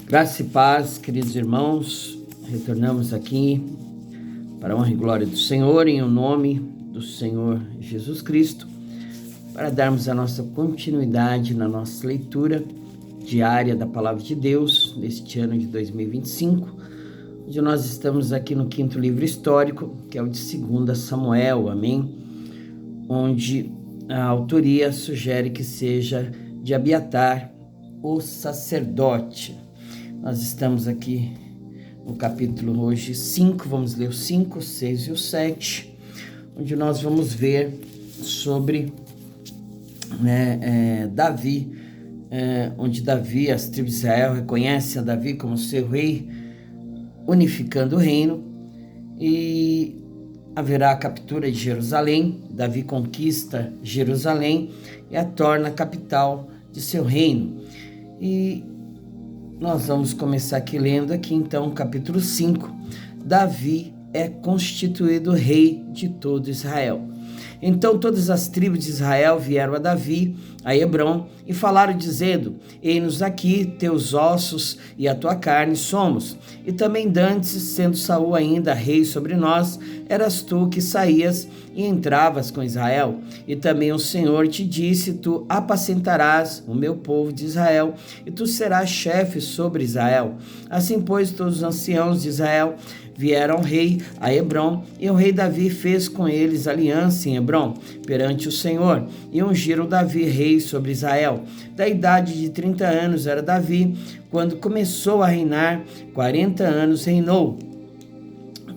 Graça e paz, queridos irmãos, retornamos aqui para a honra e glória do Senhor, em o nome do Senhor Jesus Cristo, para darmos a nossa continuidade na nossa leitura diária da Palavra de Deus, neste ano de 2025, onde nós estamos aqui no quinto livro histórico, que é o de 2 Samuel, amém? Onde a autoria sugere que seja de Abiatar, o sacerdote. Nós estamos aqui no capítulo hoje 5, vamos ler o 5, o 6 e o 7, onde nós vamos ver sobre Davi, onde Davi, as tribos de Israel reconhecem a Davi como seu rei, unificando o reino, e haverá a captura de Jerusalém. Davi conquista Jerusalém e a torna capital de seu reino. E nós vamos começar aqui lendo aqui então capítulo 5. Davi é constituído rei de todo Israel. Então todas as tribos de Israel vieram a Davi, a Hebrom, e falaram dizendo: Eis-nos aqui, teus ossos e a tua carne somos. E também dantes, sendo Saul ainda rei sobre nós, eras tu que saías e entravas com Israel. E também o Senhor te disse: Tu apacentarás o meu povo de Israel, e tu serás chefe sobre Israel. Assim, pois, todos os anciãos de Israel vieram ao rei a Hebrom, e o rei Davi fez com eles aliança em Hebrom, perante o Senhor, e ungiram Davi rei sobre Israel. Da idade de 30 anos era Davi, quando começou a reinar, 40 anos reinou.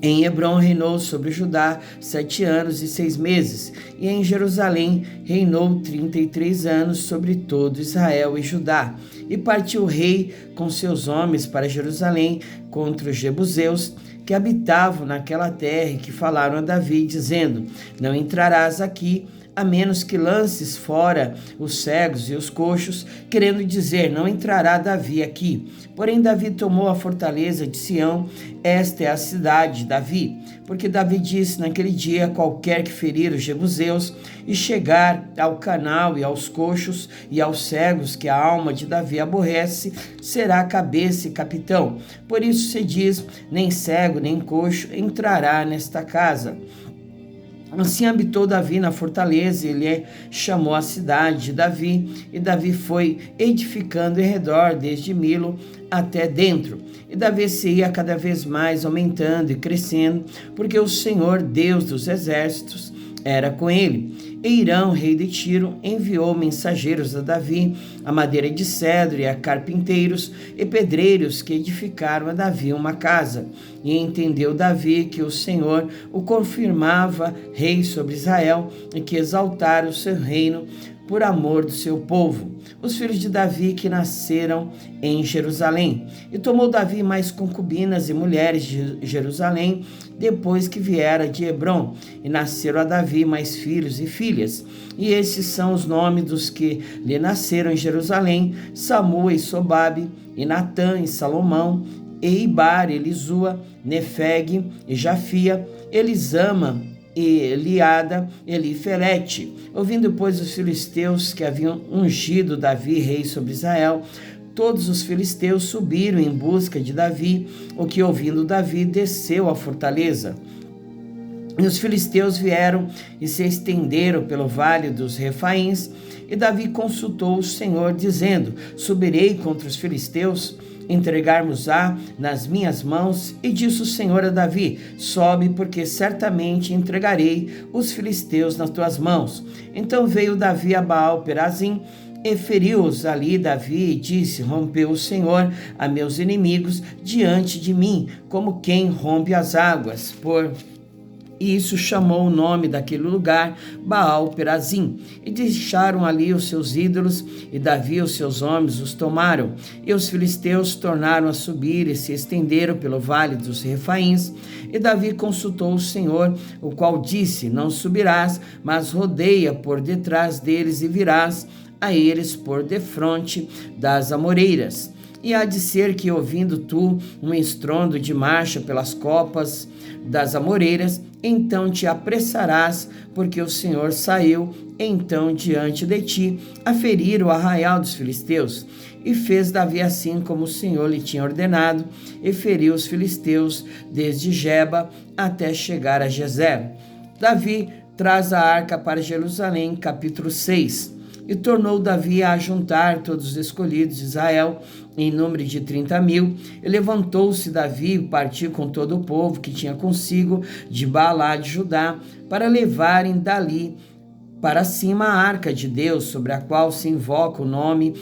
Em Hebrom reinou sobre Judá 7 anos e 6 meses, e em Jerusalém reinou 33 anos sobre todo Israel e Judá. E partiu o rei com seus homens para Jerusalém contra os jebuseus, que habitavam naquela terra, e que falaram a Davi, dizendo: Não entrarás aqui, a menos que lances fora os cegos e os coxos, querendo dizer: não entrará Davi aqui. Porém Davi tomou a fortaleza de Sião, esta é a cidade de Davi. Porque Davi disse naquele dia: qualquer que ferir os jebuseus e chegar ao canal e aos coxos e aos cegos que a alma de Davi aborrece, será cabeça e capitão. Por isso se diz: nem cego nem coxo entrará nesta casa. Assim habitou Davi na fortaleza, e ele chamou a cidade de Davi, e Davi foi edificando em redor, desde Milo até dentro. E Davi se ia cada vez mais aumentando e crescendo, porque o Senhor, Deus dos exércitos, era com ele. E Irão, rei de Tiro, enviou mensageiros a Davi, a madeira de cedro e a carpinteiros e pedreiros que edificaram a Davi uma casa. E entendeu Davi que o Senhor o confirmava rei sobre Israel, e que exaltara o seu reino por amor do seu povo, os filhos de Davi que nasceram em Jerusalém. E tomou Davi mais concubinas e mulheres de Jerusalém, depois que viera de Hebrom, e nasceram a Davi mais filhos e filhas. E esses são os nomes dos que lhe nasceram em Jerusalém: Samua e Sobabe, e Natã e Salomão, e Ibar, Elisua, Nefeg e Jafia, Elisama, e Eliada, Elifelete. Ouvindo, pois, os filisteus que haviam ungido Davi rei sobre Israel, todos os filisteus subiram em busca de Davi, o que, ouvindo Davi, desceu à fortaleza. E os filisteus vieram e se estenderam pelo vale dos Refaíns, e Davi consultou o Senhor, dizendo: Subirei contra os filisteus, entregar-mos-á nas minhas mãos? E disse o Senhor a Davi: Sobe, porque certamente entregarei os filisteus nas tuas mãos. Então veio Davi a Baal-Perazim, e feriu-os ali Davi, e disse: Rompeu o Senhor a meus inimigos diante de mim, como quem rompe as águas. E isso chamou o nome daquele lugar Baal-Perazim. E deixaram ali os seus ídolos, e Davi e os seus homens os tomaram. E os filisteus tornaram a subir e se estenderam pelo vale dos Refaíns. E Davi consultou o Senhor, o qual disse: Não subirás, mas rodeia por detrás deles, e virás a eles por defronte das amoreiras. E há de ser que, ouvindo tu um estrondo de marcha pelas copas das amoreiras, então te apressarás, porque o Senhor saiu então diante de ti a ferir o arraial dos filisteus. E fez Davi assim como o Senhor lhe tinha ordenado, e feriu os filisteus desde Geba até chegar a Gezer. Davi traz a arca para Jerusalém, capítulo 6. E tornou Davi a ajuntar todos os escolhidos de Israel, em número de 30.000. E levantou-se Davi e partiu com todo o povo que tinha consigo de Baalá de Judá, para levarem dali para cima a arca de Deus, sobre a qual se invoca o nome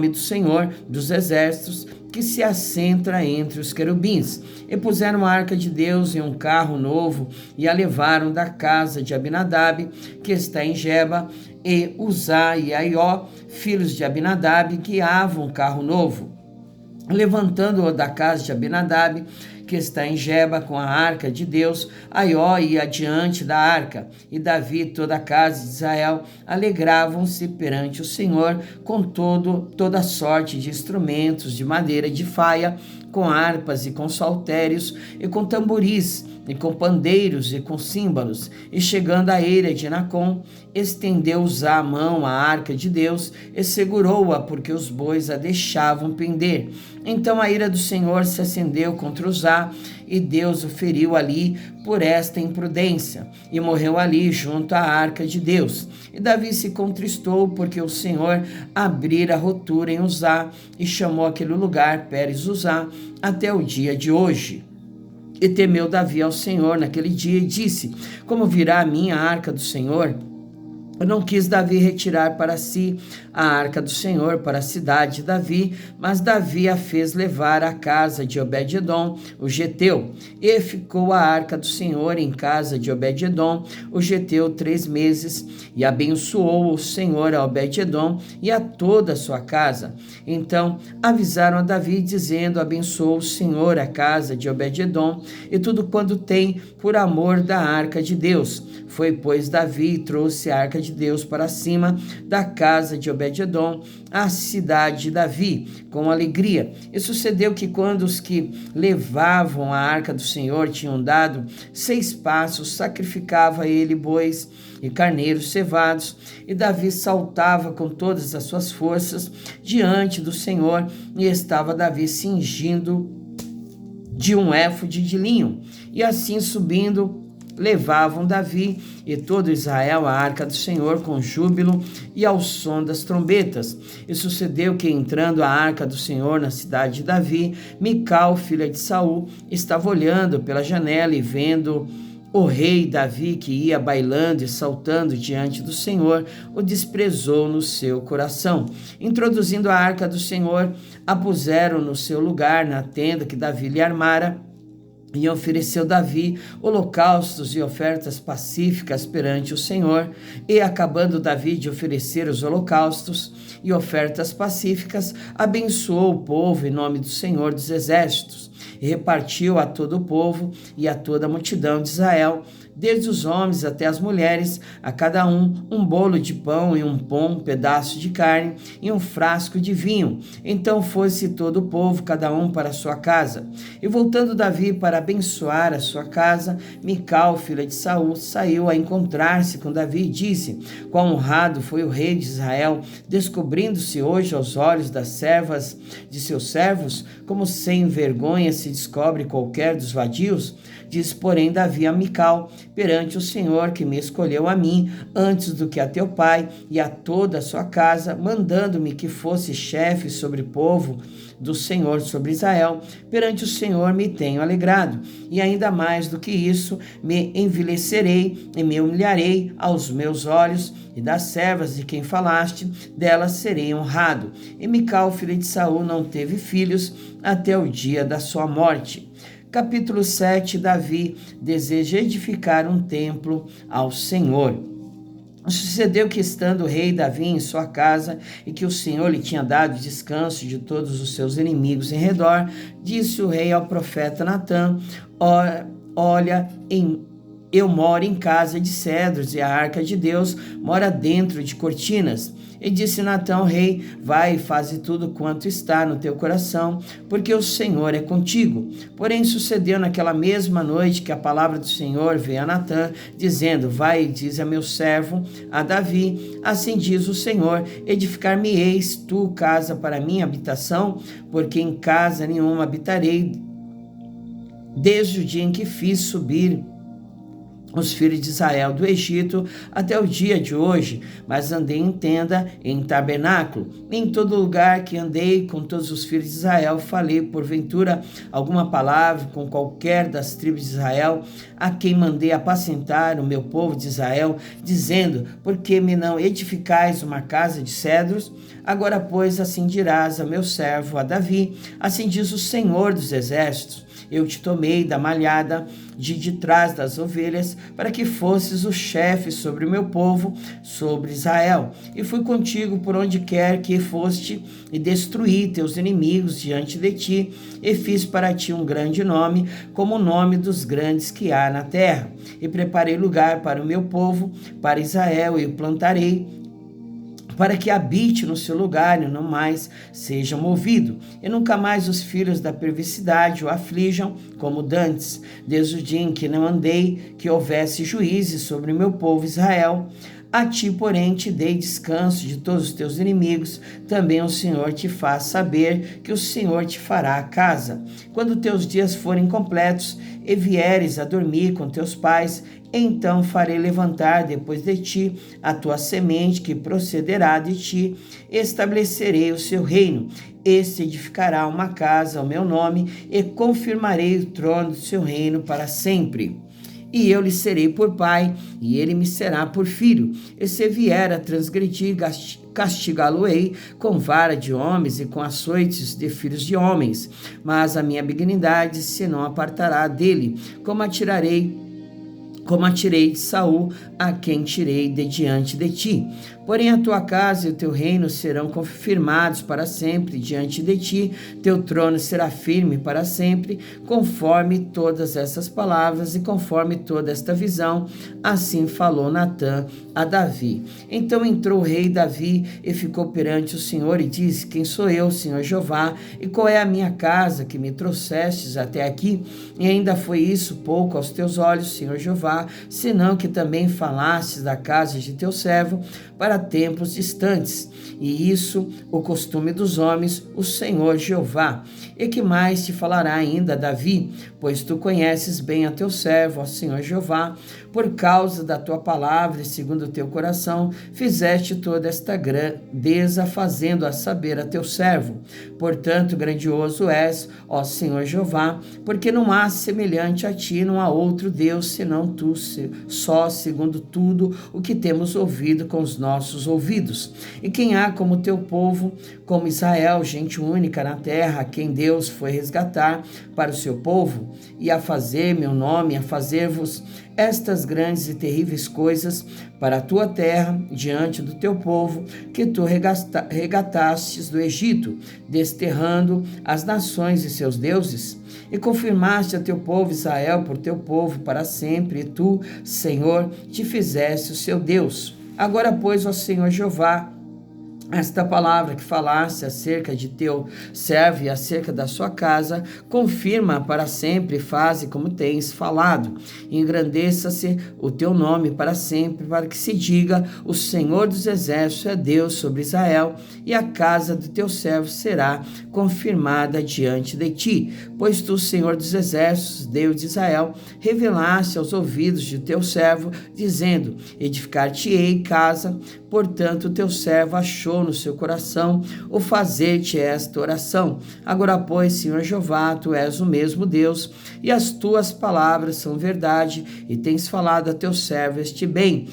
do Senhor dos exércitos, que se assenta entre os querubins. E puseram a arca de Deus em um carro novo, e a levaram da casa de Abinadab, que está em Geba, e Uzá e Aió, filhos de Abinadab, guiavam um carro novo. Levantando-o da casa de Abinadab, que está em Geba, com a arca de Deus, Aió ia adiante da arca, e Davi e toda a casa de Israel alegravam-se perante o Senhor com toda sorte de instrumentos de madeira de faia, com harpas e com saltérios, e com tamboris, e com pandeiros e com símbolos. E chegando à eira de Nacon, estendeu Uzá a mão à arca de Deus e segurou-a, porque os bois a deixavam pender. Então a ira do Senhor se acendeu contra Uzá, e Deus o feriu ali por esta imprudência, e morreu ali junto à arca de Deus. E Davi se contristou, porque o Senhor abrira a rotura em Uzá, e chamou aquele lugar Pérez Uzá até o dia de hoje. E temeu Davi ao Senhor naquele dia, e disse: como virá a mim a arca do Senhor? Não quis Davi retirar para si a arca do Senhor para a cidade de Davi, mas Davi a fez levar à casa de Obed-edom, o geteu. E ficou a arca do Senhor em casa de Obed-edom, o geteu, 3 meses, e abençoou o Senhor a Obed-edom e a toda a sua casa. Então avisaram a Davi, dizendo: abençoou o Senhor a casa de Obed-edom e tudo quanto tem, por amor da arca de Deus. Foi, pois, Davi e trouxe a arca de Deus para cima da casa de Obed-edom, a cidade de Davi, com alegria. E sucedeu que, quando os que levavam a arca do Senhor tinham dado 6 passos, sacrificava ele bois e carneiros cevados, e Davi saltava com todas as suas forças diante do Senhor, e estava Davi cingindo de um éfode de linho, e assim subindo levavam Davi e todo Israel a arca do Senhor com júbilo e ao som das trombetas. E sucedeu que, entrando a arca do Senhor na cidade de Davi, Mical, filha de Saul, estava olhando pela janela, e vendo o rei Davi, que ia bailando e saltando diante do Senhor, o desprezou no seu coração. Introduzindo a arca do Senhor, a puseram no seu lugar na tenda que Davi lhe armara, e ofereceu Davi holocaustos e ofertas pacíficas perante o Senhor. E, acabando Davi de oferecer os holocaustos e ofertas pacíficas, abençoou o povo em nome do Senhor dos exércitos, e repartiu a todo o povo e a toda a multidão de Israel, desde os homens até as mulheres, a cada um bolo de pão e um pedaço de carne e um frasco de vinho. Então foi-se todo o povo, cada um para a sua casa. E voltando Davi para abençoar a sua casa, Mical, filha de Saul, saiu a encontrar-se com Davi e disse: quão honrado foi o rei de Israel, descobrindo-se hoje aos olhos das servas de seus servos, como sem vergonha se descobre qualquer dos vadios. Diz, porém, Davi a Mical: perante o Senhor, que me escolheu a mim antes do que a teu pai e a toda a sua casa, mandando-me que fosse chefe sobre o povo do Senhor, sobre Israel, perante o Senhor me tenho alegrado, e ainda mais do que isso, me envilecerei e me humilharei aos meus olhos, e das servas de quem falaste, delas serei honrado. E Mical, filha de Saul, não teve filhos até o dia da sua morte. Capítulo 7. Davi deseja edificar um templo ao Senhor. Sucedeu que, estando o rei Davi em sua casa, e que o Senhor lhe tinha dado descanso de todos os seus inimigos em redor, disse o rei ao profeta Natã: olha, eu moro em casa de cedros e a arca de Deus mora dentro de cortinas. E disse Natã ao rei: vai e faze tudo quanto está no teu coração, porque o Senhor é contigo. Porém sucedeu naquela mesma noite que a palavra do Senhor veio a Natã, dizendo: vai e diz a meu servo, a Davi, assim diz o Senhor, edificar-me-eis tu casa para minha habitação, porque em casa nenhuma habitarei, desde o dia em que fiz subir os filhos de Israel do Egito até o dia de hoje, mas andei em tenda, em tabernáculo, em todo lugar que andei com todos os filhos de Israel, falei porventura alguma palavra com qualquer das tribos de Israel, a quem mandei apacentar o meu povo de Israel, dizendo: por que me não edificais uma casa de cedros? Agora, pois, assim dirás a meu servo, a Davi, assim diz o Senhor dos Exércitos: eu te tomei da malhada de trás das ovelhas, para que fosses o chefe sobre o meu povo, sobre Israel. E fui contigo por onde quer que foste, e destruí teus inimigos diante de ti, e fiz para ti um grande nome, como o nome dos grandes que há na terra. E preparei lugar para o meu povo, para Israel, e o plantarei, para que habite no seu lugar e não mais seja movido, e nunca mais os filhos da perversidade o aflijam como dantes, desde o dia em que não andei, que houvesse juízes sobre o meu povo Israel. A ti, porém, te dei descanso de todos os teus inimigos, também o Senhor te faz saber que o Senhor te fará a casa. Quando teus dias forem completos e vieres a dormir com teus pais, então farei levantar depois de ti a tua semente que procederá de ti, estabelecerei o seu reino. Este edificará uma casa ao meu nome e confirmarei o trono do seu reino para sempre. E eu lhe serei por pai, e ele me será por filho. E se vier a transgredir, castigá-lo-ei com vara de homens e com açoites de filhos de homens. Mas a minha benignidade se não apartará dele, como atirei de Saul, a quem tirei de diante de ti. Porém a tua casa e o teu reino serão confirmados para sempre diante de ti, teu trono será firme para sempre, conforme todas essas palavras e conforme toda esta visão. Assim falou Natã a Davi. Então entrou o rei Davi e ficou perante o Senhor e disse: quem sou eu, Senhor Jeová, e qual é a minha casa que me trouxestes até aqui? E ainda foi isso pouco aos teus olhos, Senhor Jeová, senão que também falastes da casa de teu servo para tempos distantes, e isso o costume dos homens, o Senhor Jeová. E que mais te falará ainda, Davi? Pois tu conheces bem a teu servo, ó Senhor Jeová, por causa da tua palavra e segundo o teu coração, fizeste toda esta grandeza, fazendo-a saber a teu servo. Portanto, grandioso és, ó Senhor Jeová, porque não há semelhante a ti, não há outro Deus senão tu, só segundo tudo o que temos ouvido com os nossos ouvidos. E quem há como teu povo, como Israel, gente única na terra, a quem Deus foi resgatar para o seu povo, e a fazer meu nome, a fazer-vos estas grandes e terríveis coisas para a tua terra, diante do teu povo, que tu regatastes do Egito, desterrando as nações e seus deuses, e confirmaste a teu povo Israel por teu povo para sempre, e tu, Senhor, te fizeste o seu Deus. Agora, pois, ó Senhor Jeová, esta palavra que falaste acerca de teu servo e acerca da sua casa, confirma para sempre, faze como tens falado. Engrandeça-se o teu nome para sempre, para que se diga: o Senhor dos Exércitos é Deus sobre Israel, e a casa do teu servo será confirmada diante de ti. Pois tu, Senhor dos Exércitos, Deus de Israel, revelaste aos ouvidos de teu servo, dizendo: edificar-te-ei casa. Portanto, teu servo achou no seu coração o fazer-te esta oração. Agora, pois, Senhor Jeová, tu és o mesmo Deus, e as tuas palavras são verdade, e tens falado a teu servo este bem.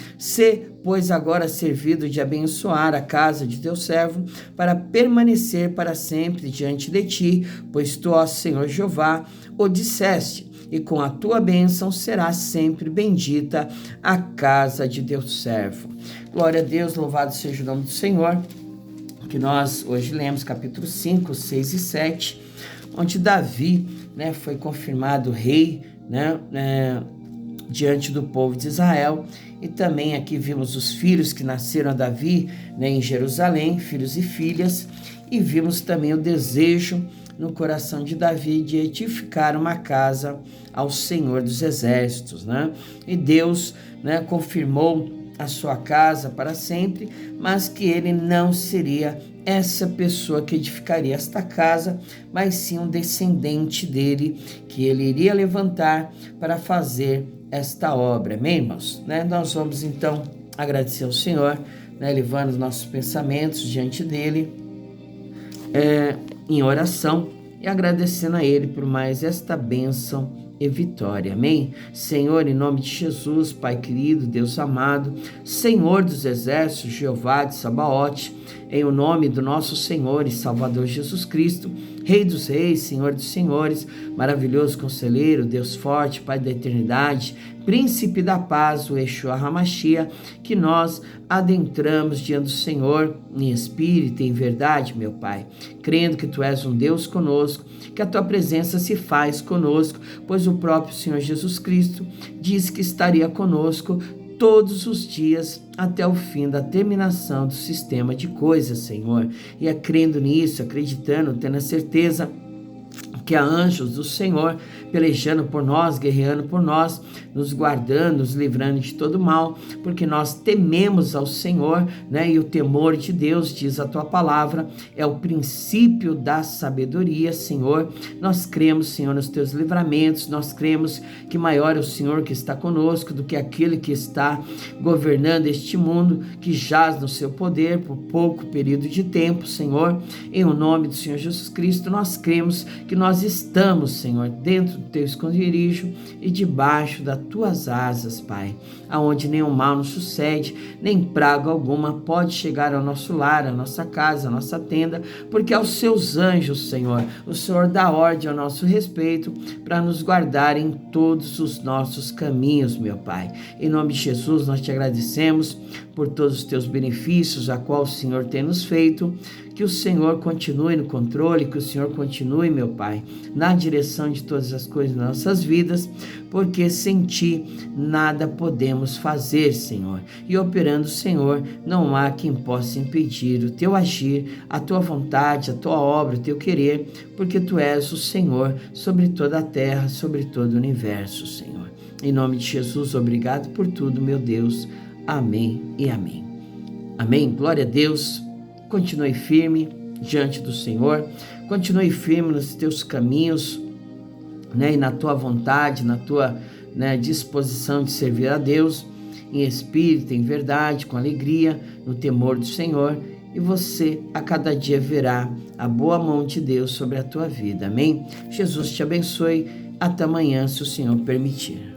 Pois agora servido de abençoar a casa de teu servo, para permanecer para sempre diante de ti, pois tu, ó Senhor Jeová, o disseste, e com a tua bênção será sempre bendita a casa de teu servo. Glória a Deus, louvado seja o nome do Senhor, que nós hoje lemos capítulo 5, 6 e 7, onde Davi, foi confirmado rei, diante do povo de Israel. E também aqui vimos os filhos que nasceram a Davi, né, em Jerusalém, filhos e filhas, e vimos também o desejo no coração de Davi de edificar uma casa ao Senhor dos Exércitos, né? E Deus, né, confirmou a sua casa para sempre, mas que ele não seria essa pessoa que edificaria esta casa, mas sim um descendente dele, que ele iria levantar para fazer esta obra. Amém, irmãos? Né? Nós vamos então agradecer ao Senhor, né, levando os nossos pensamentos diante dele, em oração, e agradecendo a ele por mais esta bênção e vitória. Amém? Senhor, em nome de Jesus, Pai querido, Deus amado, Senhor dos exércitos, Jeová de Sabaote, em o nome do nosso Senhor e Salvador Jesus Cristo, Rei dos reis, Senhor dos senhores, maravilhoso conselheiro, Deus forte, Pai da eternidade, Príncipe da paz, o Yeshua HaMashiach, que nós adentramos diante do Senhor em espírito e em verdade, meu Pai, crendo que Tu és um Deus conosco, que a Tua presença se faz conosco, pois o próprio Senhor Jesus Cristo disse que estaria conosco todos os dias até o fim da terminação do sistema de coisas, Senhor. E é crendo nisso, acreditando, tendo a certeza que há anjos do Senhor pelejando por nós, guerreando por nós, nos guardando, nos livrando de todo mal, porque nós tememos ao Senhor, né? E o temor de Deus, diz a Tua palavra, é o princípio da sabedoria, Senhor. Nós cremos, Senhor, nos Teus livramentos, nós cremos que maior é o Senhor que está conosco do que aquele que está governando este mundo, que jaz no seu poder por pouco período de tempo, Senhor. Em o nome do Senhor Jesus Cristo, nós cremos que nós estamos, Senhor, dentro do Teu esconderijo e debaixo das Tuas asas, Pai, aonde nenhum mal nos sucede, nem praga alguma pode chegar ao nosso lar, à nossa casa, à nossa tenda, porque aos Seus anjos, Senhor, o Senhor dá ordem ao nosso respeito para nos guardar em todos os nossos caminhos, meu Pai. Em nome de Jesus, nós Te agradecemos por todos os Teus benefícios, a qual o Senhor tem nos feito. Que o Senhor continue no controle, que o Senhor continue, meu Pai, na direção de todas as coisas das nossas vidas, porque sem Ti nada podemos fazer, Senhor. E operando o Senhor, não há quem possa impedir o Teu agir, a Tua vontade, a Tua obra, o Teu querer, porque Tu és o Senhor sobre toda a terra, sobre todo o universo, Senhor. Em nome de Jesus, obrigado por tudo, meu Deus. Amém e amém. Amém. Glória a Deus. Continue firme diante do Senhor, continue firme nos teus caminhos, né, e na tua vontade, na tua, né, disposição de servir a Deus, em espírito, em verdade, com alegria, no temor do Senhor, e você a cada dia verá a boa mão de Deus sobre a tua vida. Amém? Jesus te abençoe. Até amanhã, se o Senhor permitir.